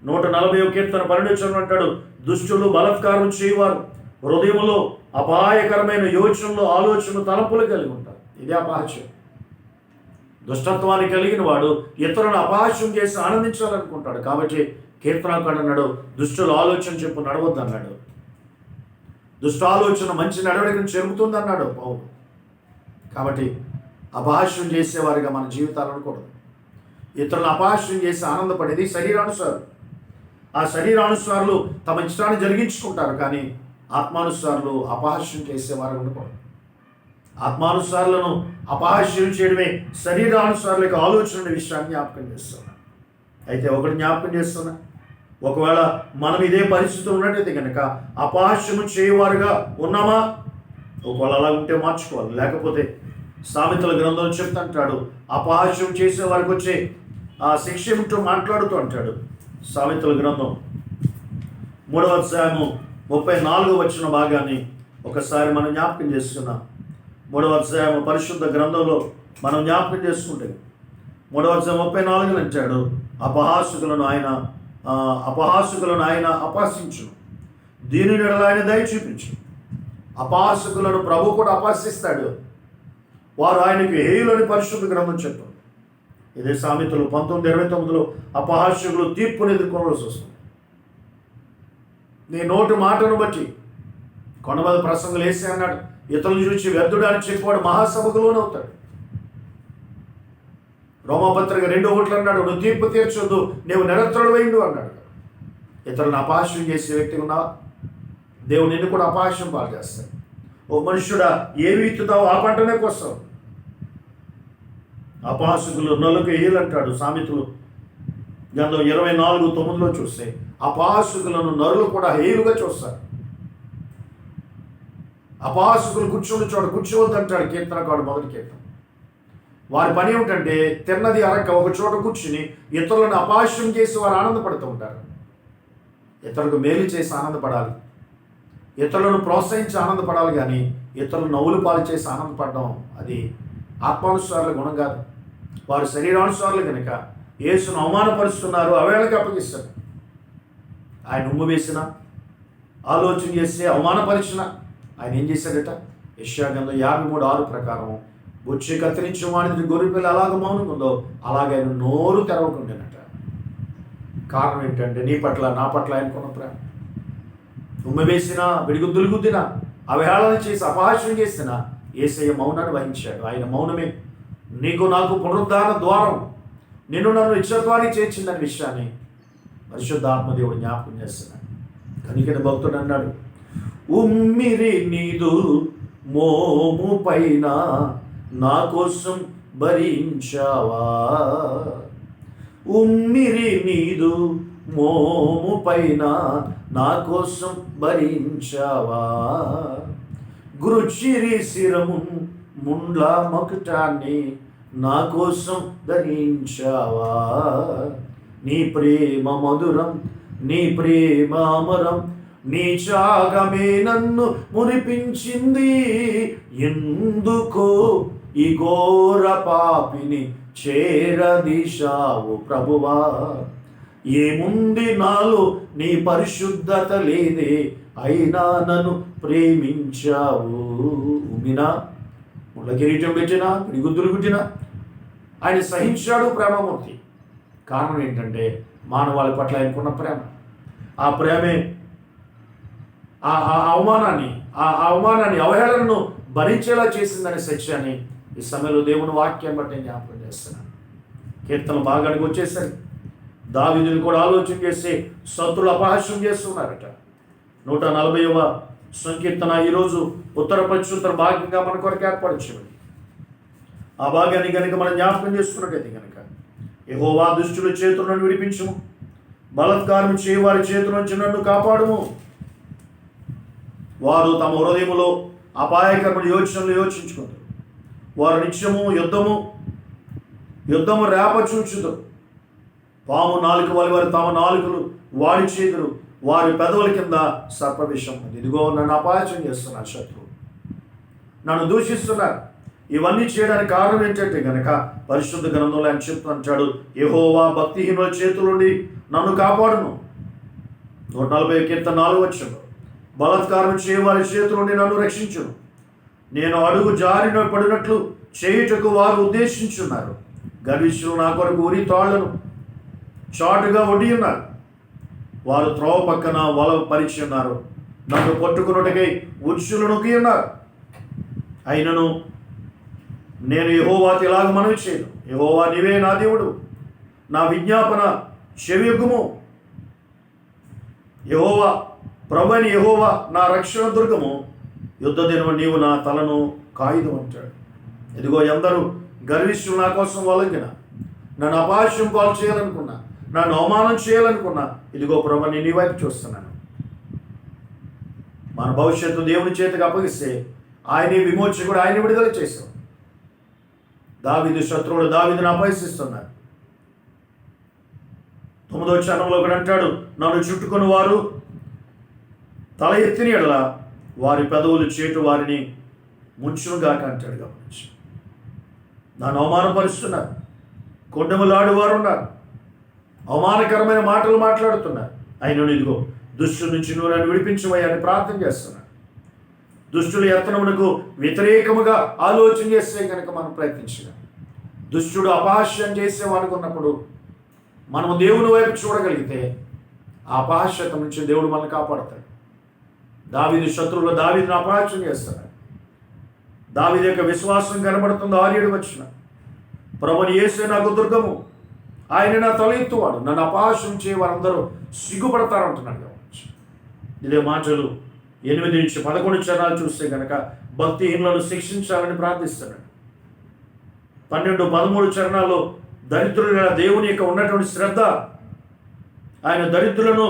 140 కీర్తన 12 అంటాడు, దుష్టులు బలత్కారం చేయవారు హృదయంలో అపాయకరమైన యోచనలు, ఆలోచనలు, తలంపులు కలిగి ఉంటారు. ఇదే అపహాస్యం. దుష్టత్వాన్ని కలిగిన వాడు ఇతరులను అపహాస్యం చేసి ఆనందించాలనుకుంటాడు. కాబట్టి కీర్తనాకారుడు అన్నాడు, దుష్టుల ఆలోచన చెప్పు నడవద్దు అన్నాడు. దుష్ట ఆలోచన మంచి నడవడికను చెరుపుతుంది అన్నాడు పౌలు. కాబట్టి అపహాస్యం చేసేవారిగా మన జీవితాలు అనకూడదు. ఇతరులను అపహాస్యం చేసి ఆనందపడేది శరీరానుసారం. ఆ శరీరానుసారులు తమ ఇష్టాన్ని జరిగించుకుంటారు, కానీ ఆత్మానుసారులు అపహాస్యం చేసేవారు ఉండకూడదు. ఆత్మానుసారులను అపహాస్యం చేయడమే శరీరానుసారులకు ఆలోచన విషయాన్ని జ్ఞాపకం చేస్తున్నా. అయితే ఒకటి జ్ఞాపకం చేస్తున్నా, ఒకవేళ మనం ఇదే పరిస్థితి ఉన్నట్టయితే కనుక అపహాస్యము చేయవారుగా ఉన్నామా? ఒకవేళ అలా ఉంటే మార్చుకోవాలి. లేకపోతే సామెతల గ్రంథం చెప్తుంటాడు, అపహాస్యం చేసే వారికి వచ్చే ఆ శిక్ష ఏమిటో మాట్లాడుతూ అంటాడు. సామెతల గ్రంథం 3వ అధ్యాయము 34 భాగాన్ని ఒకసారి మనం జ్ఞాపకం చేసుకున్నాం. 3వ అధ్యాయము పరిశుద్ధ గ్రంథంలో మనం జ్ఞాపకం చేసుకుంటే 3వ అధ్యాయం 34 అంటాడు, అపహాసుకులను ఆయన అపహసించును, దీనిని ఆయన దయ చూపించు. అపహాసకులను ప్రభు కూడా అపహసిస్తాడు. వారు ఆయనకి హేయులని పరిశుద్ధ గ్రంథం చెప్పారు. ఇదే సామెతలు 19:29 అపహాస్యకులు తీర్పును ఎదుర్కోవాల్సి వస్తుంది. నీ నోటి మాటను బట్టి కొండమీద ప్రసంగులు వేసి అన్నాడు, ఇతరులను చూసి వ్యర్థుడాన్ని చెప్పాడు మహాసభకు లోనవుతాడు. రోమపత్రిక 2:1 అన్నాడు, నువ్వు తీర్పు తీర్చొద్దు, నీవు నిరంతరుడు వేయండు అన్నాడు. ఇతరులను అపహాస్యం చేసే వ్యక్తి ఉన్నావా? దేవుడు నిన్ను కూడా అపహాస్యం పాలు చేస్తాడు. ఓ మనుష్యుడా, ఏమి విత్తుతావు ఆ పంటనే కోస్తావు. అపహాసకులు నలుగు ఏలంటాడు. సామెతలు గ్రంథం 24:9 చూస్తే అపహాసకులను నరులు కూడా హేయులుగా చూస్తారు. అపహాసకులు కూర్చుని చోట కూర్చోవద్దు అంటాడు కీర్తనకారుడు మొదటి కీర్తన. వారి పని ఏమిటంటే తిన్నది అరక ఒక చోట కూర్చుని ఇతరులను అపహాస్యం చేసి వారు ఆనందపడుతూ ఉంటారు. ఇతరులకు మేలు చేసి ఆనందపడాలి, ఇతరులను ప్రోత్సహించి ఆనందపడాలి, కానీ ఇతరులను నవ్వులు పాలు చేసి ఆనందపడడం అది ఆత్మానుసారుల గుణం కాదు. వారు శరీరానుసారులు కనుక యేసును అవమానపరుస్తున్నారు, అవేళకి అప్పగిస్తారు. ఆయన ఉమ్ము వేసిన, ఆలోచన చేసి అవమానపరిచిన ఆయన ఏం చేశాడట? యెషయా గ్రంథం 53:6 ప్రకారం బొచ్చి కత్తిరించి వాడిని గొర్రెపిల్ల అలాగ మౌనంగా ఉందో అలాగే ఆయన నోరు తెరవకుండానట. కారణం ఏంటంటే నీ పట్ల నా పట్ల ఆయనకున్న ప్రేమ. ఉమ్మ వేసినా, బిడిగుద్దులు గుద్దినా, అవహేళన చేసి అపహాస్యం చేసినా యేసయ్య మౌనాన్ని వహించాడు. ఆయన మౌనమే నీకు నాకు పునరుద్ధారణ ద్వారం, నిన్ను నన్ను నిత్యత్వానికి చేర్చిందనే విషయాన్ని పరిశుద్ధాత్మదేవుడు జ్ఞాపకం చేస్తున్నాడు. కనికన భక్తుడు అన్నాడు, ఉమ్మిరి నీదు మోము పైన నా కోసం భరించావా, ఉమ్మిరి నీదు మోము పైన నా కోసం భరించావా, గురుచిరి శిరము ముండ్ల మకుటాన్ని నా కోసం ధరించావా, నీ ప్రేమ మధురం, నీ ప్రేమ అమరం, నీ త్యాగమే నన్ను మురిపించింది, ఎందుకో ఈ ఘోర పాపిని చేరదీశావు ప్రభువా, ఏముంది నాలో నీ పరిశుద్ధత లేదే, అయినా నన్ను ప్రేమించావు. ఉమ్మినా, ముళ్ళ కిరీటం పెట్టినా, పిడిగుద్దులు గుట్టినా ఆయన సహించాడు ప్రేమమూర్తి. కారణం ఏంటంటే మానవాళి పట్ల ఆయనకున్న ప్రేమ. ఆ ప్రేమే ఆ అవమానాన్ని అవహేళనను భరించేలా చేసిందనే సత్యాన్ని ఈ సమయంలో దేవుని వాక్యం బట్టి నేను జ్ఞాపకం చేస్తున్నాను. కీర్తనలు బాగానికి వచ్చేసరి దావీదుని కూడా ఆలోచన చేసి శత్రులు అపహాస్యం చేస్తున్నారట. 140వ సంకీర్తన ఈరోజు ఉత్తర ప్రత్యుత్తర భాగంగా మన కొరకు ఏర్పరచబడి ఆ భాగాన్ని కనుక మనం జ్ఞాపకం చేసుకున్నట్టయితే కనుక యెహోవా దుష్టుల చేతుల నుండి విడిపించుము, బలాత్కారం చేయవారి చేతుల నుంచి నన్ను కాపాడుము. వారు తమ హృదయములో అపాయకరమైన యోచనలు యోచించుకుంటారు. వారు నిత్యము యుద్ధము రేప చూచుదు. పాము నాలుక వల్ల వారు తమ నాలుకలు వాడి చేతులు, వారి పెదవుల కింద సర్పవిషం. ఇదిగో నన్ను అపహాస్యం చేస్తున్నారు శత్రువు, నన్ను దూషిస్తున్నారు, ఇవన్నీ చేయడానికి కారణం ఏంటంటే గనక పరిశుద్ధ గ్రంథంలో ఆయన చెప్తూ అంటాడు, యెహోవా భక్తిహీనుల చేతుల నుండి నన్ను కాపాడును. 140 కీర్తన 4 వచనంలో, బలాత్కారం చేయవారి చేతుల నుండి నన్ను రక్షించును. నేను అడుగు జారిన పడినట్లు చేయుటకు వారు ఉద్దేశించున్నారు. గర్విష్ఠులు నా కొరకు ఉరి తాళ్లను చాటుగా ఒడ్డి ఉన్నారు. వారు త్రోవ పక్కన వల పరిచి ఉన్నారు. నన్ను పట్టుకున్నట్టుకై ఉచ్చులు నొక్కి ఉన్నారు. అయినను నేను యెహోవాతో ఇలాగ మనవి చేయను, యెహోవా నీవే నా దేవుడు, నా విజ్ఞాపన చెవియొగ్గుము. యెహోవా ప్రభువైన యెహోవా నా రక్షణ దుర్గము, యుద్ధ దినము నీవు నా తలను కాయుదు అంటాడు. ఇదిగో ఎందరూ గర్విష్ఠులు నా కోసం వలంగిన, నన్ను అపహాస్యం పాలు చేయాలనుకున్నా, నన్ను అవమానం చేయాలనుకున్నా, ఇదిగో ప్రభు నేను నీ వైపు చూస్తున్నాను. మన భవిష్యత్తు దేవుని చేతికి అప్పగిస్తే ఆయనే విమోచకుడు, ఆయన విడుదల చేశాం. దావీదు శత్రువులు దావీదును అపహసిస్తున్నారు. 9వ చరణంలో ఒకడు అంటాడు, నన్ను చుట్టుకుని వారు తల ఎత్తిన ఎడల వారి పెదవులు చేటు వారిని ముంచునుగాక అంటాడు. గమనించి నన్ను అవమానపరుస్తున్నారు, కొండములాడు వారు ఉన్నారు, అవమానకరమైన మాటలు మాట్లాడుతున్నారు. అయినను ఇదిగో దుష్టుల నుంచి నువ్వు నన్ను విడిపించవయ్యని ప్రార్థన చేస్తున్నాను. దుష్టుల యత్నమునకు వ్యతిరేకముగా ఆలోచన చేస్తే కనుక మనం ప్రయత్నించాలి. దుష్టుడు అపహాస్యం చేసేవానికి ఉన్నప్పుడు మనము దేవుని వైపు చూడగలిగితే ఆ అపహాస్యత నుంచి దేవుడు మనల్ని కాపాడతాడు. దావీదు శత్రువులు దావీదును అపహాస్యం చేస్తారు. దావీదు యొక్క విశ్వాసం కనబడుతుంది. 6-7 వచ్చిన ప్రభుని యేసే నాకు దుర్గము, ఆయన నా తల ఎత్తువాడు, నన్ను అపహాస్యం చేయ వారందరూ సిగ్గుపడతారంటున్నాడు. ఇదే మాటలు 8 నుంచి 11 చరణాలు చూస్తే కనుక భక్తిహీనులను శిక్షించాలని ప్రార్థిస్తున్నాడు. 12-13 చరణాల్లో దరిద్రుల దేవుని యొక్క ఉన్నటువంటి శ్రద్ధ, ఆయన దరిద్రులను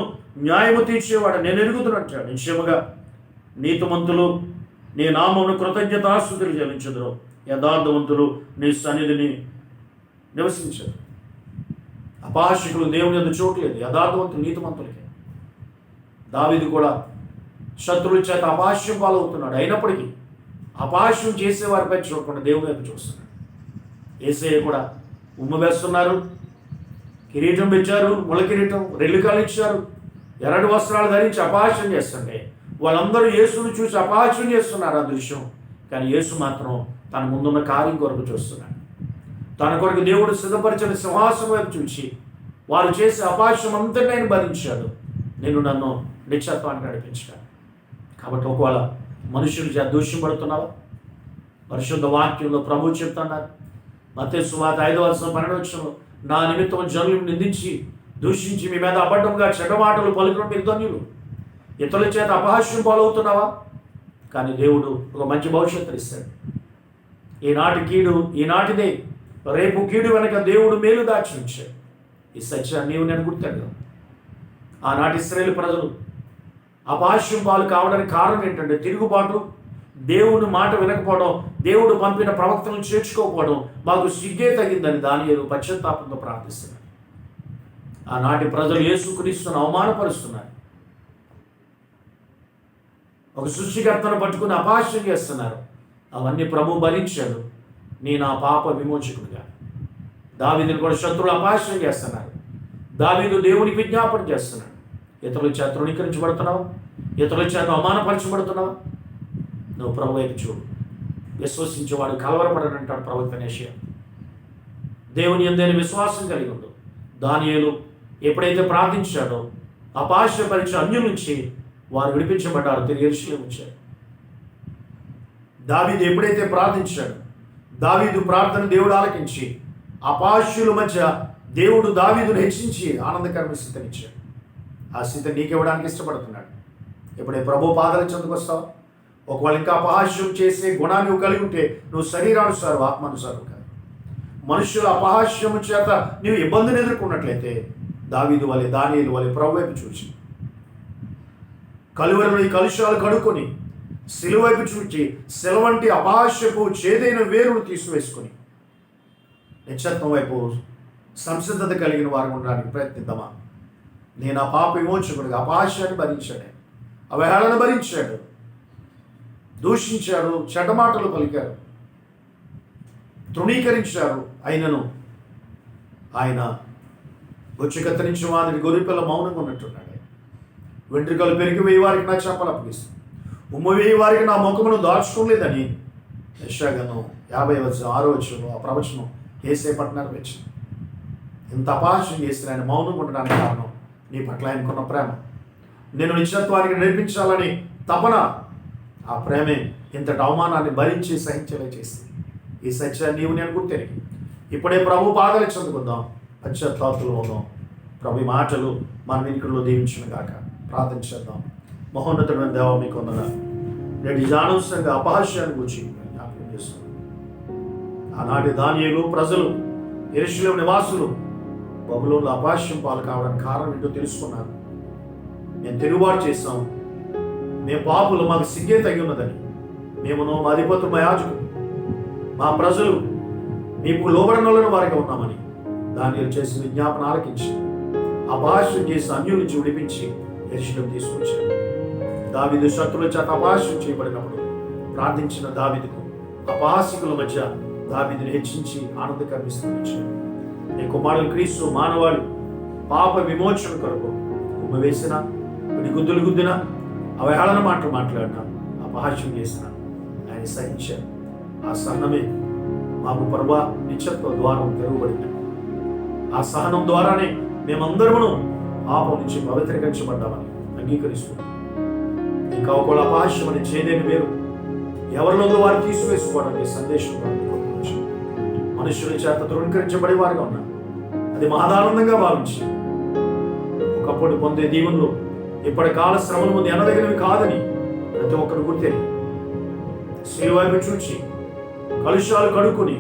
న్యాయము తీర్చేవాడు నేను ఎరుగుతున్నట్టు. నిశ్చయముగా నీతిమంతులు నీ నామమును కృతజ్ఞతాస్తుతులు చెల్లించుదురు, యథార్థవంతులు నీ సన్నిధిని నివసించరు. అపహాస్యకులు దేవుని యొద్ద చోట్లేదు, యథార్థవంతులు నీతిమంతులకే. దావీదు కూడా శత్రువుల చేత అపహాస్యం పాలవుతున్నాడు. అయినప్పటికీ అపహాస్యం చేసేవారిపై చూడకుండా దేవుని వైపు చూస్తున్నాడు. యేసయ్య కూడా ఉమ్ము వేస్తున్నారు, కిరీటం పెట్టారు, ముళ్ళ కిరీటం, రెల్లికాలు ఇచ్చారు, ఎర్రటి వస్త్రాలు ధరించి అపహాస్యం చేస్తుంటే వాళ్ళందరూ యేసును చూసి అపహాస్యం చేస్తున్నారు ఆ దృశ్యం. కానీ యేసు మాత్రం తన ముందున్న కార్యం కొరకు చూస్తున్నాడు. తన కొరకు దేవుడు సిద్ధపరిచిన సింహాసనం వైపు చూసి వారు చేసే అపహాస్యం అంతటి ఆయన భరించాడు. నేను నన్ను నిశ్చత్వాన్ని నడిపించాను. కాబట్టి ఒకవేళ మనుషులు చేత దూషింపడుతున్నావా? పరిశుద్ధ వాక్యంలో ప్రభువు చెప్తున్నారు, మత్తయి సువార్త 5:12 నా నిమిత్తం జనులను నిందించి దూషించి మీ మీద అబద్ధంగా చెడ్డ మాటలు పలుకున్న మీరు ధన్యులు. ఇతరుల చేత అపహాస్యం పాలవుతున్నావా? కానీ దేవుడు ఒక మంచి భవిష్యత్తు ఇస్తాడు. ఈనాటి కీడు ఈనాటిదే, రేపు కీడు వెనక దేవుడు మేలు దాచి ఉంచాడు. ఈ సత్యాన్ని నీవు నేను గుర్తాడు. ఆనాటి ఇశ్రాయేలు ప్రజలు అపహాస్యం పాలు కావడానికి కారణం ఏంటంటే తిరుగుబాటు, దేవుని మాట వినకపోవడం, దేవుడు పంపిన ప్రవక్తలను చేర్చుకోకపోవడం. మాకు సిగ్గే తగిందని దానియేలు పశ్చాత్తాపంతో ప్రార్థిస్తున్నారు. ఆనాటి ప్రజలు యేసుక్రీస్తును అవమానపరుస్తున్నారు. ఒక సృష్టికర్తను పట్టుకుని అపహాస్యం చేస్తున్నారు. అవన్నీ ప్రభు భరించాడు. నేను ఆ పాప విమోచకుడిగా. దావీదును కూడా శత్రువులు అపహాస్యం చేస్తున్నారు. దావీదు దేవునికి విజ్ఞాపన చేస్తున్నాడు. ఇతరుల చేత తృణీకరించబడుతున్నావు, ఇతరుల చేత అవమానపరచబడుతున్నావు. నువ్వు ప్రభు వైపు చూడు. విశ్వసించేవాడు కలవరపడనంటాడు ప్రవక్త యెషయా. దేవుని యందైన విశ్వాసం కలిగి ఉండు. దానియేలు ఎప్పుడైతే ప్రార్థించాడో అపహాస్యపరిచే అన్యుల నుంచి వారు విడిపించబడ్డారు, తిరిగి యెరూషలేము వచ్చారు. దావీదు ఎప్పుడైతే ప్రార్థించాడు, దావీదు ప్రార్థన దేవుడు ఆలకించి అపహాస్యుల మధ్య దేవుడు దావీదును హెచ్చించి ఆనందకరమైన స్థితినిచ్చాడు. ఆ స్థితి నీకివ్వడానికి ఇష్టపడుతున్నాడు. ఎప్పుడే ప్రభు పాదాల చెందుకు వస్తావు. ఒకవేళ ఇంకా అపహాస్యం చేసే గుణాన్ని నువ్వు కలిగి ఉంటే నువ్వు శరీరానుసారం ఆత్మానుసారం కాదు. మనుషుల అపహాస్యము చేత నీవు ఇబ్బందిని ఎదుర్కొన్నట్లయితే దావీదు వలె, దానియేలు వలె ప్రభు వైపు చూసి కలువరిలో ఈ కలుషాలు కడుక్కొని సిలువ వైపు చూచి సిలువంటి అపహాస్యపు చేదైన వేరును తీసివేసుకొని నిశ్చత్వం వైపు సంసిద్ధత కలిగిన వారు ఉండడానికి ప్రయత్నిద్దామా? నేను ఆ పాప విమోచకుడిగా అపహాస్యాన్ని భరించాడు, అవహేళన భరించాడు, దూషించాడు, చెడ్డమాటలు పలికారు. తృణీకరించారు. అయినను ఆయన వచ్చి కత్తిరించిన వారిని గొర్రెపిల్ల మౌనంగా ఉన్నట్టున్నాడు. వెంట్రుకలు పెరిగి వేయి వారికి నా చేపలు అప్పగిస్తాను, ఉమ్ము వేయి వారికి నా ముఖమును దాచుకోలేదని యెషయా 50:6 ఆ ప్రవచనం యేసే పట్ల నెరవేర్చింది. ఇంత అపహాస్యం చేసిన ఆయన మౌనంగా ఉండడానికి కారణం నీ పట్ల ఆయనకున్న ప్రేమ. నేను నిశ్చత్వానికి నేర్పించాలని తపన, ఆ ప్రేమే ఇంతటి అవమానాన్ని భరించి సహించేలా చేసింది. ఈ సత్యాన్ని నీవు నేను గుర్తెరిగి ఇప్పుడే ప్రభు పాదాలు చెందుకుందాం, పశ్చాత్తాపంలో ఉందాం. ప్రభు మాటలు మన వెనుకల్లో దీవించును గాక. ప్రార్థన చేద్దాం. మహోన్నతుడైన దేవా, మీకు వందనాలు. నేటి జానవసంగా అపహాస్యాన్ని గురించి జ్ఞాపకం చేస్తున్నాను. ఆనాటి దానియేలు ప్రజలు, యెరూషలేము నివాసులు బబులోనులో అపహాస్యం పాలు కావడానికి కారణం ఏంటో తెలుసుకున్నారు. మేము తిరుగుబాటు చేస్తాం, మేము పాపులు, మాకు సిగ్గే తగి ఉన్నదని, మేమును మా అధిపతులు, మా యాజకులు, మా ప్రజలు మీకు లోబడనోళ్ళని వారిగా ఉన్నామని దానియేలు చేసిన విజ్ఞాపన ఆలకించి అపహాస్యం చేసి అన్యుల నుంచి విడిపించి యెరూషలేము తీసుకొచ్చారు. దావీదు శత్రువుల చేత అపహాస్యం చేయబడినప్పుడు ప్రార్థించిన దావీదుకు అపహాస్యకుల మధ్య దావీదుని హెచ్చించి ఆనందకరమిస్తారు. నీ కుమారులు క్రీస్తు మానవాళి పాప విమోచన కొరకు ఉమ్మ వేసిన, గుద్దులు గుద్దిన, అవహేళన మాటలు మాట్లాడిన, అపహాస్యం చేసిన ఆయన సహించారు. ఆ సహనమే మాకు ప్రభా నిత్యత్వ ద్వారం తెరవబడింది. ఆ సహనం ద్వారానే మేమందరమును పాపం నుంచి పవిత్రీకరించబడ్డామని అంగీకరిస్తున్నాం. ఇంకా ఒకవేళ అపహాస్యం అని చేదేని వేరు ఎవరిలో వారు తీసివేసుకోవడం ఈ సందేశం మనుషుల చేత తృణీకరించబడే వారిగా ఉన్నారు. అది మహదానందంగా భావించి ఒకప్పుడు పొందే దీవెనలు ఇప్పటి కాల శ్రమల ముందు ఎనదగినవి కాదని ప్రతి ఒక్కరు గుర్తెరి శిలువైపు చూచి కలుషాలు కడుక్కొని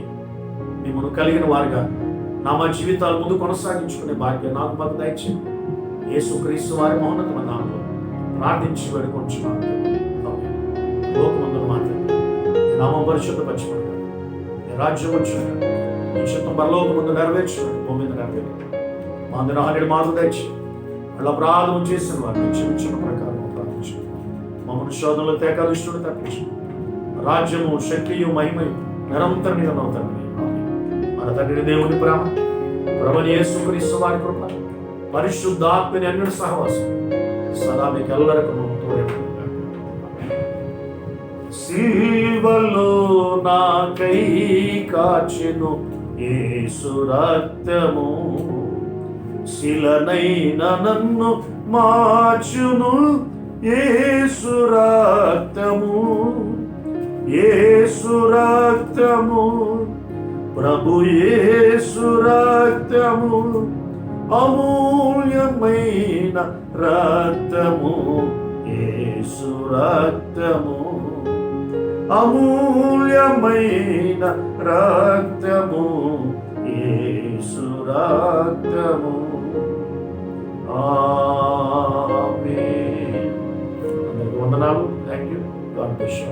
మిమ్మల్ని కలిగిన వారిగా నా మా జీవితాల ముందు కొనసాగించుకునే భాగ్యం నాకు మాకు దయచేయండి. యేసుక్రీస్తు వారి మహోన్నతమైన నామములో ప్రార్థించి వేడుకొంచున్నాను. లోకమందును మాట్లాడి నీ నామం పరిశుద్ధపరచబడి నీ రాజ్యం వచ్చును, నీ చిత్తం పరలోకం ముందు నెరవేర్చును, భూమి మీద నెరవేరు. మా అందరి హాని మాకు దయచి వాళ్ళ అపరాధం చేసిన వారిని క్షమించిన ప్రకారం ప్రార్థించు. మమ్మల్ని శోధనలో తేక దుష్టుడు తప్పించు. రాజ్యము, శక్తియు, మహిమయు నిరంతరం నిలబడతామని మన తండ్రి దేవుని ప్రేమ, ప్రభువైన యేసుక్రీస్తు వారి కృప, పరిశుద్ధాత్మని అన్యుడి సహవాసం సదా మీకు ఎల్లరికూ తోడేయును. సిలువలో నాకై కాచెను యేసు రక్తము, శిలనైన నన్ను మార్చును యేసు రక్తము, యేసు రక్తము, ప్రభు యేసు రక్తము, అమూల్యమైన రక్తము, యేసు రక్తము, అమూల్యమైన రక్తము, యేసు రక్తము. ఆమేన్. అందరికీ వందనాలు. Thank you. God bless you.